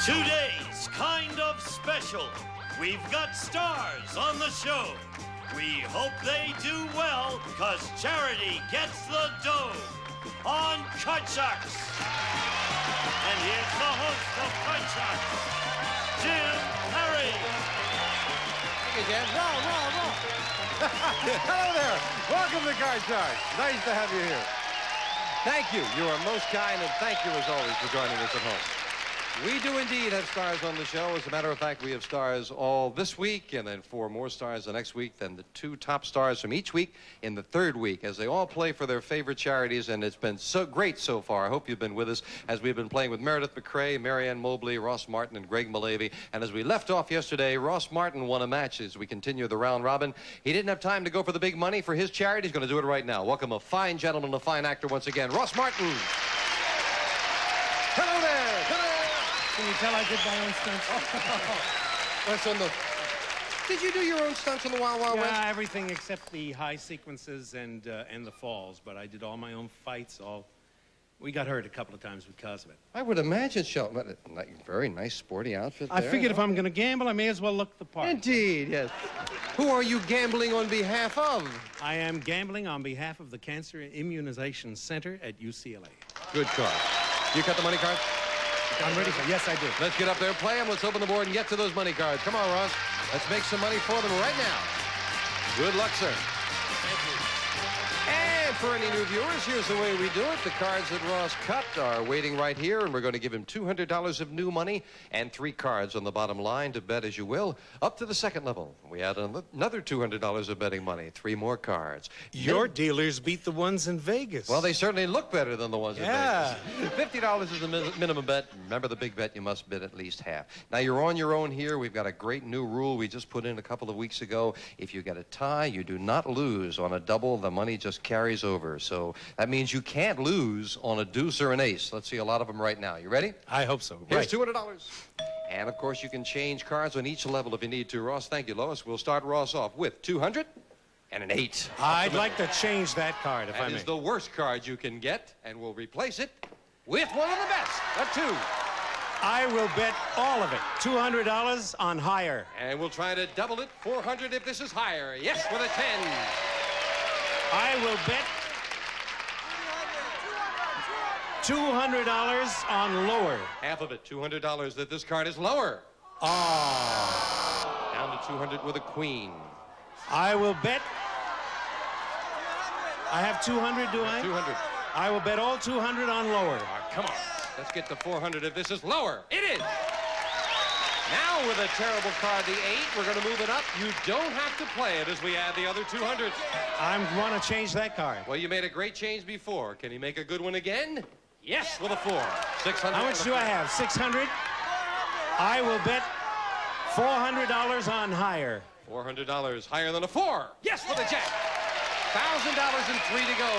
Today's kind of special. We've got stars on the show. We hope they do well, cause charity gets the dough on Cut Shucks. And here's the host of Cut Shucks, Jim Perry. Hey, Jim. Roll. Hello there. Welcome to Cut Shucks. Nice to have you here. Thank you. You are most kind, and thank you, as always, for joining us at home. We do indeed have stars on the show. As a matter of fact, we have stars all this week, and then 4 more stars the next week, then the 2 top stars from each week in the 3rd week, as they all play for their favorite charities, and it's been so great so far. I hope you've been with us as we've been playing with Meredith McCrae, Marianne Mobley, Ross Martin, and Greg Malavy. And as we left off yesterday, Ross Martin won a match as we continue the round robin. He didn't have time to go for the big money for his charity. He's going to do it right now. Welcome a fine gentleman, a fine actor once again, Ross Martin. Hello there. Can you tell I did my own stunts? That's on the... Did you do your own stunts on the Wild Wild West? Yeah, everything except the high sequences and the falls. But I did all my own fights. We got hurt a couple of times because of it. I would imagine, Shelton. Very nice, sporty outfit there. I figured if I'm going to gamble, I may as well look the part. Indeed, yes. Who are you gambling on behalf of? I am gambling on behalf of the Cancer Immunization Center at UCLA. Good card. You cut the money card? I'm ready for. Yes, I do. Let's get up there, play them. Let's open the board and get to those money cards. Come on, Ross. Let's make some money for them right now. Good luck, sir. Thank you. And for any new viewers, here's the way we do it. The cards that Ross cut are waiting right here, and we're going to give him $200 of new money and 3 cards on the bottom line to bet as you will. Up to the 2nd level. We add another $200 of betting money, 3 more cards. Your dealers beat the ones in Vegas. Well, they certainly look better than the ones in Yeah. Vegas. $50 is the minimum bet. Remember the big bet, you must bet at least half. Now, you're on your own here. We've got a great new rule we just put in a couple of weeks ago. If you get a tie, you do not lose. On a double, the money just carries over. So that means you can't lose on a deuce or an ace. Let's see a lot of them right now. You ready? I hope so. Here's Right. $200. And, of course, you can change cards on each level if you need to. Ross, thank you, Lois. We'll start Ross off with 200 and an 8. I'd like to change that card, if I That may. is the worst card you can get, and we'll replace it with one of the best, a 2. I will bet all of it. $200 on higher. And we'll try to double it, 400 if this is higher. Yes, with a 10. I will bet $200 on lower. Half of it, $200 that this card is lower. Oh. Down to 200 with a queen. I will bet. I have 200, do I? 200. I will bet all 200 on lower. Come on. Let's get to 400 if this is lower. It is. Now with a terrible card, the 8, we're going to move it up. You don't have to play it as we add the other 200s. I want to change that card. Well, you made a great change before. Can you make a good one again? Yes, with a 4. 600. How much do I have? 600? I will bet $400 on higher. $400 higher than a 4. Yes, with a jack. $1,000 and 3 to go.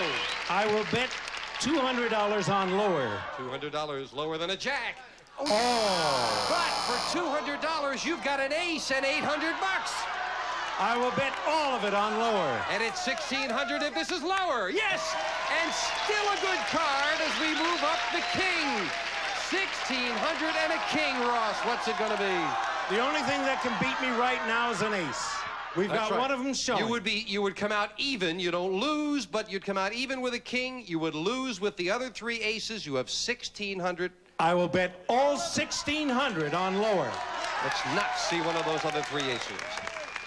I will bet $200 on lower. $200 lower than a jack. Oh. But for $200, you've got an ace and $800. I will bet all of it on lower. And it's $1,600 if this is lower. Yes, and still a good card as we move up the king. $1,600 and a king, Ross. What's it going to be? The only thing that can beat me right now is an ace. We've That's got right. one of them showing. You would come out even. You don't lose, but you'd come out even with a king. You would lose with the other 3 aces. You have $1,600. I will bet all $1,600 on lower. Let's not see one of those other 3 aces.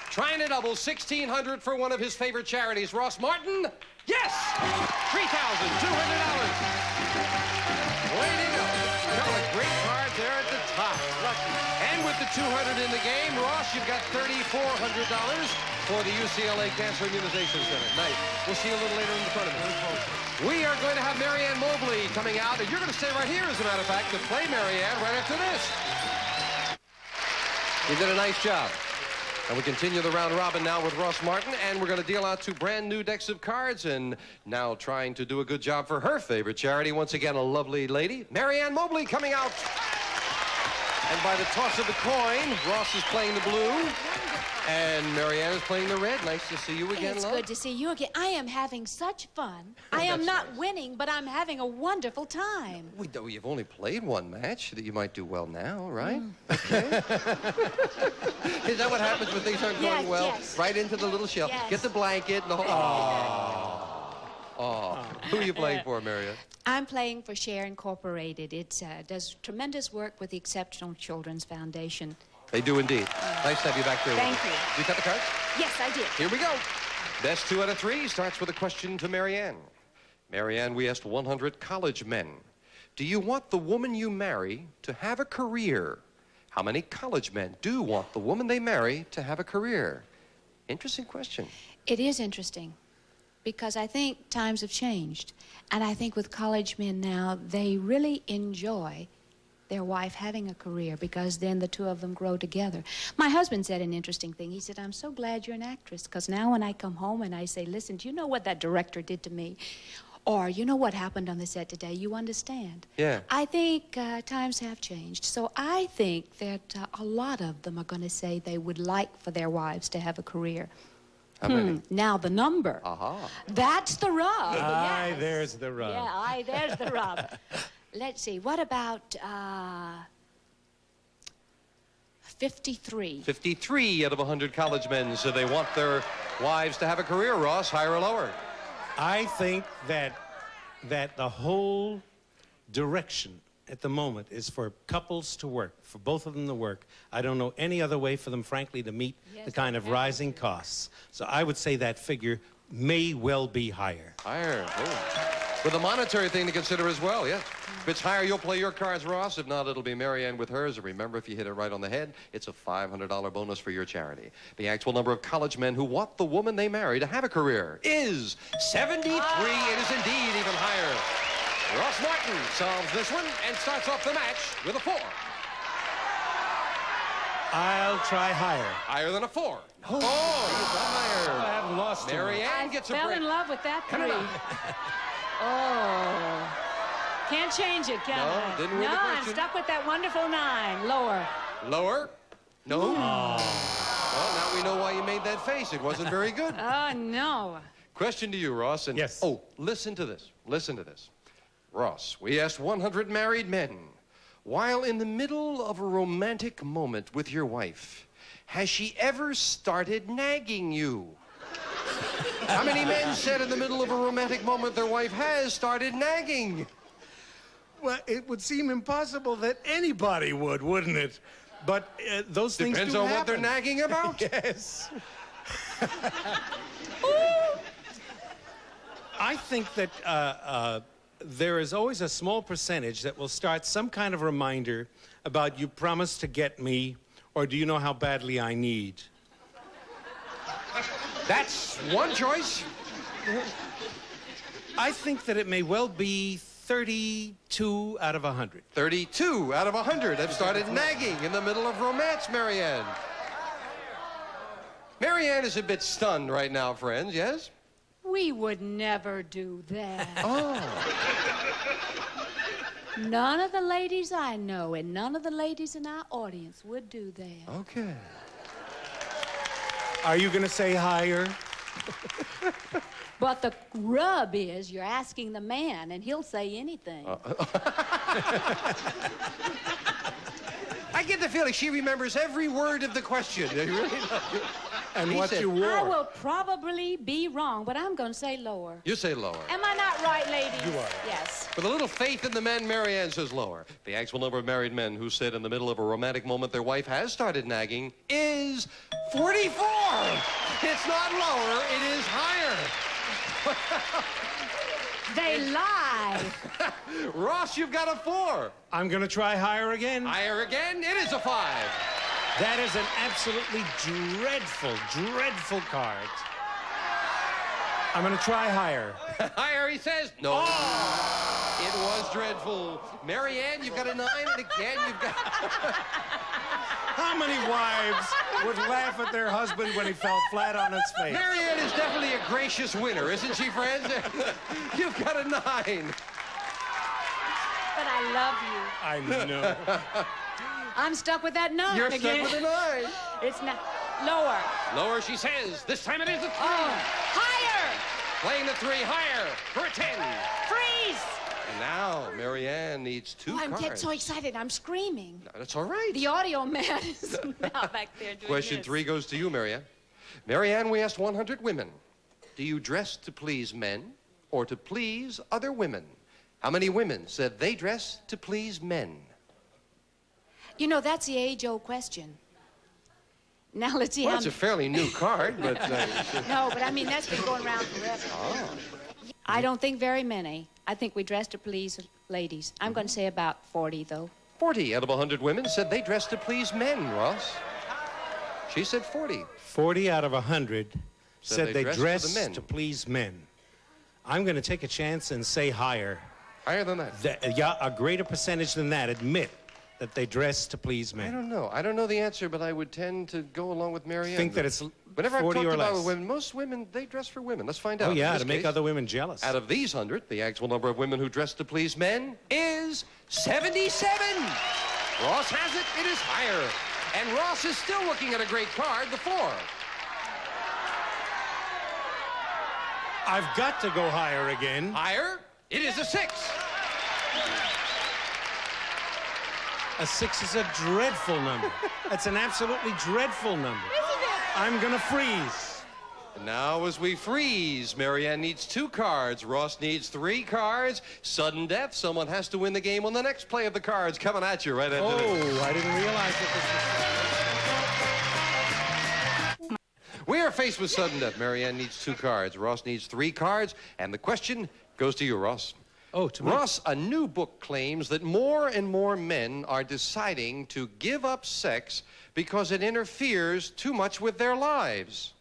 Trying to double $1,600 for one of his favorite charities. Ross Martin? Yes! $3,200. Way to go. Couple of great cards there at the top. And with the 200 in the game, Ross, you've got $3,400 for the UCLA Cancer Immunization Center. Nice. We'll see you a little later in the tournament. We are going to have Marianne Mobley coming out, and you're going to stay right here, as a matter of fact, to play Marianne right after this. You did a nice job. And we continue the round robin now with Ross Martin, and we're going to deal out 2 brand new decks of cards, and now trying to do a good job for her favorite charity. Once again, a lovely lady, Marianne Mobley, coming out. And by the toss of the coin, Ross is playing the blue, And Marianne is playing the red. Nice to see you again, It's love. good to see you again. I am having such fun. I am not winning, but I'm having a wonderful time. You've only played one match. That you might do well now, right? Okay. Is that what happens when things aren't going well? Yes. Right into the little shell. Yes. Get the blanket and the whole... Oh. Who are you playing for, Marianne? I'm playing for Share Incorporated. It does tremendous work with the Exceptional Children's Foundation. They do indeed. Nice to have you back there. Thank with us. you. You cut the cards? Yes, I did. Here we go. Best 2 out of 3 starts with a question to Marianne. Marianne, we asked 100 college men. Do you want the woman you marry to have a career? How many college men do want the woman they marry to have a career? Interesting question. It is interesting because I think times have changed. And I think with college men now, they really enjoy their wife having a career because then the two of them grow together. My husband said an interesting thing. He said, I'm so glad you're an actress because now when I come home and I say, listen, do you know what that director did to me? Or you know what happened on the set today? You understand? Yeah. I think times have changed. So I think that a lot of them are going to say they would like for their wives to have a career. How many? Now the number. Aha. That's the rub. Aye, Yes. there's the rub. Yeah, aye, there's the rub. Let's see. What about 53? 53 out of 100 college men said they want their wives to have a career. Ross, higher or lower? I think that the whole direction at the moment is for couples to work, for both of them to work. I don't know any other way for them, frankly, to meet the kind of rising costs. So I would say that figure may well be higher. Higher. Oh. With a monetary thing to consider as well, yes. If it's higher, you'll play your cards, Ross. If not, it'll be Marianne with hers. And remember, if you hit it right on the head, it's a $500 bonus for your charity. The actual number of college men who want the woman they marry to have a career is 73. It is indeed even higher. Ross Martin solves this one and starts off the match with a 4. I'll try higher. Higher than a 4. Oh, he's higher. I haven't lost too much. Marianne gets a Fell break. in love with that 3. Oh. Can't change it, can I? No, didn't win the No, I'm question. stuck with that wonderful 9. Lower. Lower? No. Well, now we know why you made that face. It wasn't very good. Oh, no. Question to you, Ross. And Yes. Oh, listen to this. Listen to this. Ross, we asked 100 married men, while in the middle of a romantic moment with your wife, has she ever started nagging you? How many men said in the middle of a romantic moment their wife has started nagging? Well, it would seem impossible that anybody would, wouldn't it? But those things Depends do on happen. what they're nagging about. Yes. I think that there is always a small percentage that will start some kind of reminder about you promised to get me, or do you know how badly I need? That's one choice. I think that it may well be 32 out of 100. 32 out of 100 have started nagging in the middle of romance, Marianne. Marianne is a bit stunned right now, friends, yes? We would never do that. Oh. None of the ladies I know and none of the ladies in our audience would do that. Okay. Are you going to say higher? But the rub is you're asking the man, and he'll say anything. I get the feeling she remembers every word of the question. You really know. And He what said- you wore? I will probably be wrong, but I'm going to say lower. You say lower. Am I not right, ladies? You are. Yes. With a little faith in the men, Marianne says lower. The actual number of married men who said in the middle of a romantic moment their wife has started nagging is 44. It's not lower, it is higher. They lie. Ross, you've got a 4. I'm going to try higher again. Higher again, it is a 5. That is an absolutely dreadful, dreadful card. I'm going to try higher. Higher, he says. No. It was dreadful. Marianne, you've got a 9, and again you've got... How many wives would laugh at their husband when he fell flat on his face? Marianne is definitely a gracious winner, isn't she, friends? You've got a 9. But I love you. I know. I'm stuck with that 9 You're again. stuck with a 9. It's not. Lower. Lower, she says. This time it is a 3. Oh, higher. Playing the 3 higher for a 10. Freeze. And now, Marianne needs 2 Oh, I'm cards. getting so excited. I'm screaming. No, that's all right. The audio man is now back there doing Question this. 3 goes to you, Marianne. Marianne, we asked 100 women. Do you dress to please men or to please other women? How many women said they dress to please men? You know, that's the age-old question. Now let's see Well, how it's a fairly new card, but... No, but I mean, that's been going around forever. Oh. I don't think very many. I think we dress to please ladies. I'm going to say about 40, though. 40 out of 100 women said they dress to please men, Ross. She said 40. 40 out of 100 said they dress for the men. to please men. I'm going to take a chance and say higher. Higher than that? Yeah, a greater percentage than that admit that they dress to please men. I don't know. I don't know the answer, but I would tend to go along with Marianne. Think that it's Whenever 40 I've or talked about less. women, most women, they dress for women. Let's find out. Oh, In yeah, this to make case, other women jealous. out of these 100, the actual number of women who dress to please men is 77. Ross has it. It is higher. And Ross is still looking at a great card, the 4. I've got to go higher again. Higher. It is a 6. A 6 is a dreadful number. That's an absolutely dreadful number. Isn't it? I'm going to freeze. And now as we freeze, Marianne needs 2 cards. Ross needs 3 cards. Sudden death. Someone has to win the game on the next play of the cards coming at you right after this. Oh, I didn't realize that this was... We are faced with sudden death. Marianne needs 2 cards. Ross needs 3 cards. And the question goes to you, Ross. Oh, to me. Ross, a new book claims that more and more men are deciding to give up sex because it interferes too much with their lives.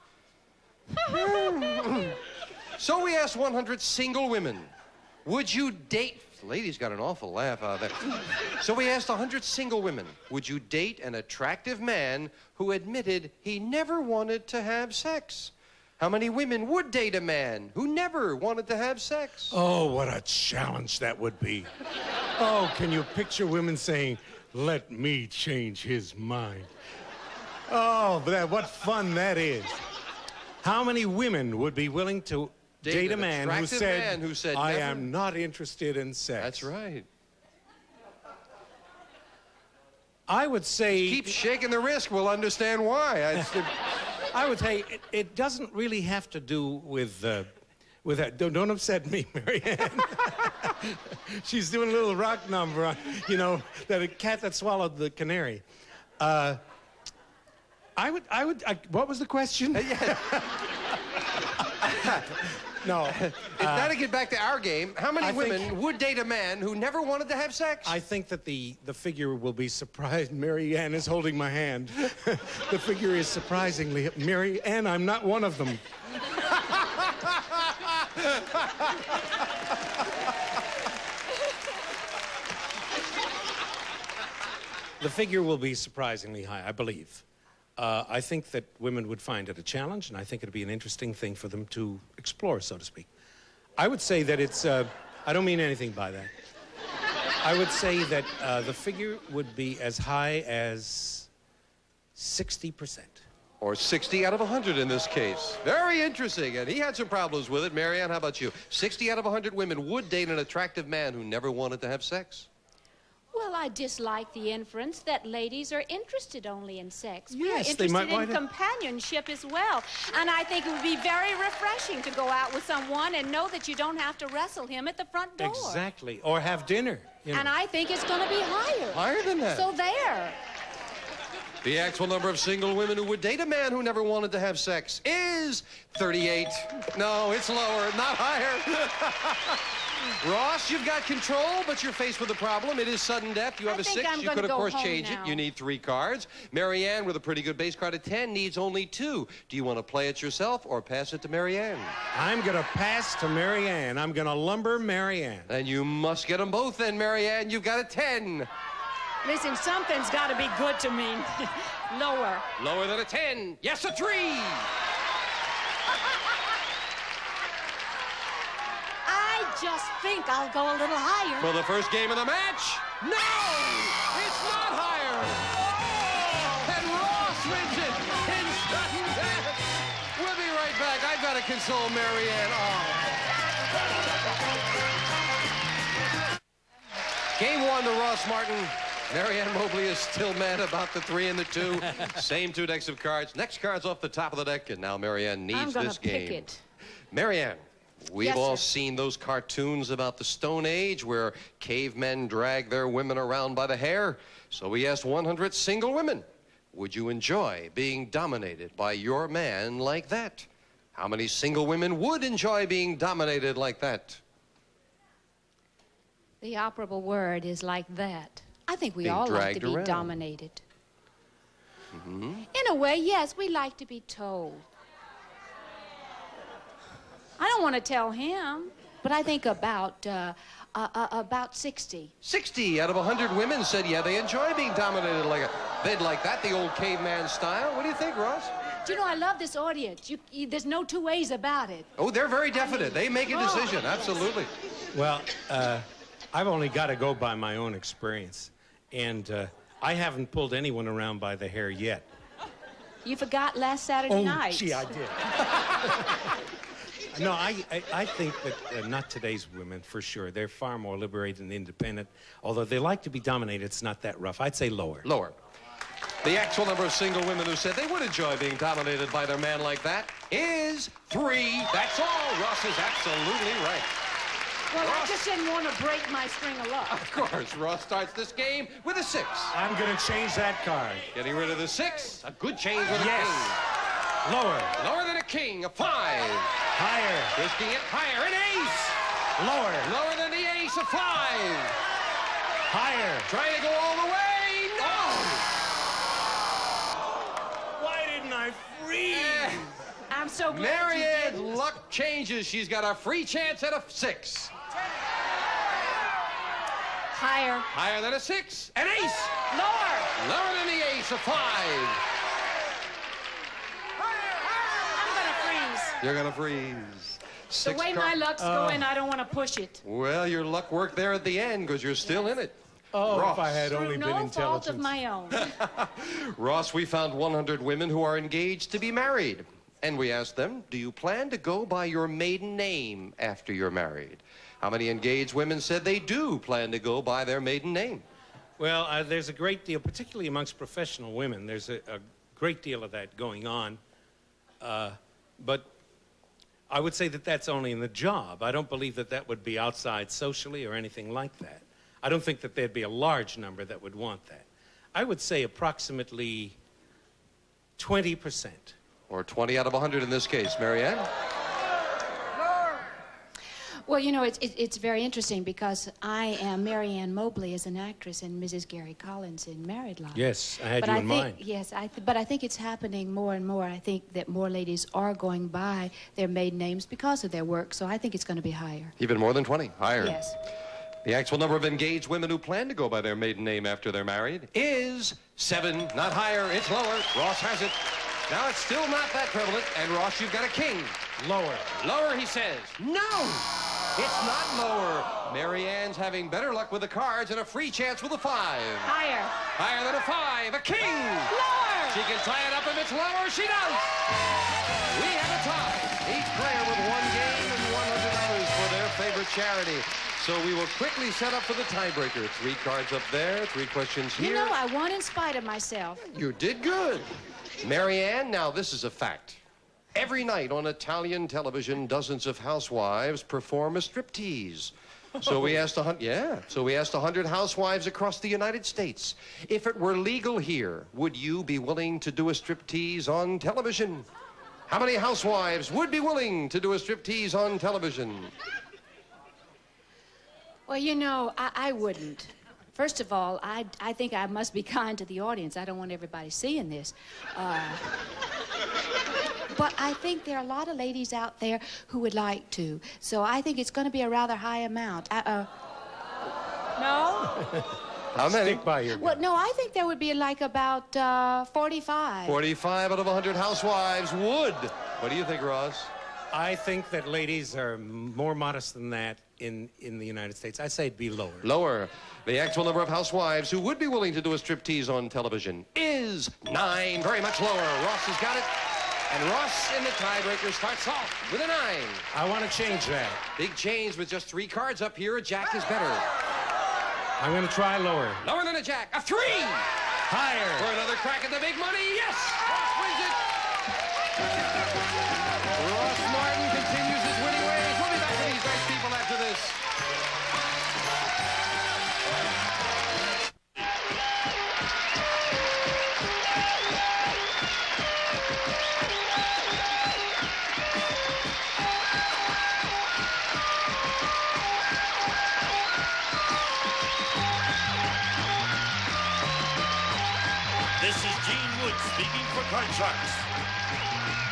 So we asked 100 single women, would you date... The lady's got an awful laugh out there. So we asked 100 single women, would you date an attractive man who admitted he never wanted to have sex? How many women would date a man who never wanted to have sex? Oh, what a challenge that would be. Oh, can you picture women saying, let me change his mind? Oh, what fun that is. How many women would be willing to date a man who said, I never? am not interested in sex? That's right. I would say... Keep shaking the wrist, we'll understand why. I would say it doesn't really have to do with that. Don't upset me, Marianne. She's doing a little rock number on, you know, that a cat that swallowed the canary. What was the question? No. Now to get back to our game, how many women would date a man who never wanted to have sex? I think that the figure will be surprised. Marianne is holding my hand. The figure is surprisingly... Marianne, I'm not one of them. The figure will be surprisingly high, I believe. I think that women would find it a challenge, and I think it would be an interesting thing for them to explore, so to speak. I would say that it's... I don't mean anything by that. I would say that the figure would be as high as 60%. Or 60 out of 100 in this case. Very interesting, and he had some problems with it. Marianne, how about you? 60 out of 100 women would date an attractive man who never wanted to have sex. Well, I dislike the inference that ladies are interested only in sex. Yes, We're they might interested in wind up- companionship as well. And I think it would be very refreshing to go out with someone and know that you don't have to wrestle him at the front door. Exactly. Or have dinner. You know. And I think it's going to be higher. Higher than that. So there. The actual number of single women who would date a man who never wanted to have sex is 38. No, it's lower, not higher. Ross, you've got control, but you're faced with a problem. It is sudden death. You have I a think 6. I'm You gonna could, of go course, home change now. it. You need 3 cards. Marianne, with a pretty good base card of 10, needs only 2. Do you want to play it yourself or pass it to Marianne? I'm going to pass to Marianne. I'm going to lumber Marianne. And you must get them both then, Marianne. You've got a 10. Listen, something's got to be good to me. Lower. Lower than a 10. Yes, a 3. I just think I'll go a little higher. For the first game of the match, no! It's not higher! And Ross wins it in to console Marianne. Oh. Game 1 to Ross Martin. Marianne Mobley is still mad about the 3 and the 2. Same 2 decks of cards. Next card's off the top of the deck, and now Marianne needs this game. Pick it. Marianne, we've Yes, all sir. seen those cartoons about the Stone Age where cavemen drag their women around by the hair. So we asked 100 single women, would you enjoy being dominated by your man like that? How many single women would enjoy being dominated like that? The operable word is like that. I think we Being all like to dragged be around. dominated. In a way, yes, we like to be told. I don't want to tell him, but I think about 60. 60 out of 100 women said, yeah, they enjoy being dominated like they'd like that, the old caveman style. What do you think, Ross? Do you know, I love this audience. There's no two ways about it. Oh, they're very definite. They make a decision, absolutely. Well, I've only got to go by my own experience. And I haven't pulled anyone around by the hair yet. You forgot last Saturday night. Gee, I did. No, I think that not today's women, for sure. They're far more liberated and independent. Although they like to be dominated, it's not that rough. I'd say lower. Lower. The actual number of single women who said they would enjoy being dominated by their man like that is 3. That's all. Ross is absolutely right. Well, Ross. I just didn't want to break my string of luck. Of course, Ross starts this game with a 6. I'm going to change that card. Getting rid of the 6. A good change with a Yes. king. Lower. Lower than a king, a 5. Higher. Risking it higher, an ace. Lower. Lower than the ace, a 5. Higher. Trying to go all the way. No. Why didn't I freeze? I'm so glad you Marianne's didn't. luck changes. She's got a free chance at a 6. Higher. Higher than a 6. An ace. Lower. Lower than the ace, a 5. I'm going to freeze. You're going to freeze. The 6 way my luck's going, I don't want to push it. Well, your luck worked there at the end because you're still in it. Oh, Ross. if I had only Through been no intelligent. fault of my own. Ross, we found 100 women who are engaged to be married. And we asked them, do you plan to go by your maiden name after you're married? How many engaged women said they do plan to go by their maiden name? Well, there's a great deal, particularly amongst professional women, there's a great deal of that going on. But I would say that that's only in the job. I don't believe that that would be outside socially or anything like that. I don't think that there'd be a large number that would want that. I would say approximately 20%. Or 20 out of 100 in this case. Marianne? Well, you know, it's very interesting because I am Marianne Mobley as an actress and Mrs. Gary Collins in Married Life. Yes, I had But you I in think, mind. yes, but I think it's happening more and more. I think that more ladies are going by their maiden names because of their work, so I think it's going to be higher. Even more than 20. Higher. Yes. The actual number of engaged women who plan to go by their maiden name after they're married is 7. Not higher, it's lower. Ross has it. Now it's still not that prevalent. And Ross, you've got a king. Lower. Lower, he says. No! It's not lower. Marianne's having better luck with the cards and a free chance with a 5. Higher. Higher than a 5. A king! Lower. She can tie it up if it's lower. She does! We have a tie. Each player with 1 game and $100 for their favorite charity. So we will quickly set up for the tiebreaker. 3 cards up there, 3 questions here. You know, I won in spite of myself. You did good. Marianne, now this is a fact. Every night on Italian television, dozens of housewives perform a striptease. So we asked 100 housewives across the United States, if it were legal here, would you be willing to do a striptease on television? How many housewives would be willing to do a striptease on television? Well, you know, I wouldn't. First of all, I think I must be kind to the audience. I don't want everybody seeing this. But I think there are a lot of ladies out there who would like to. So I think it's going to be a rather high amount. No? How many? Stick by your Well, gun. no, I think there would be like about 45. 45 out of 100 housewives would. What do you think, Ross? I think that ladies are more modest than that in the United States. I say it'd be lower. Lower. The actual number of housewives who would be willing to do a striptease on television is 9. Very much lower. Ross has got it. And Ross in the tiebreaker starts off with a 9. I want to change that. Big change with just 3 cards up here. A jack is better. I'm going to try lower. Lower than a jack. A 3! Higher. For another crack at the big money. Yes! Ross wins it. Ross Martin continues his winning ways. We'll be back with these nice people after this. This is Gene Wood speaking for Card Sharks.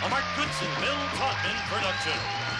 A Mark Goodson, Bill Tautman production.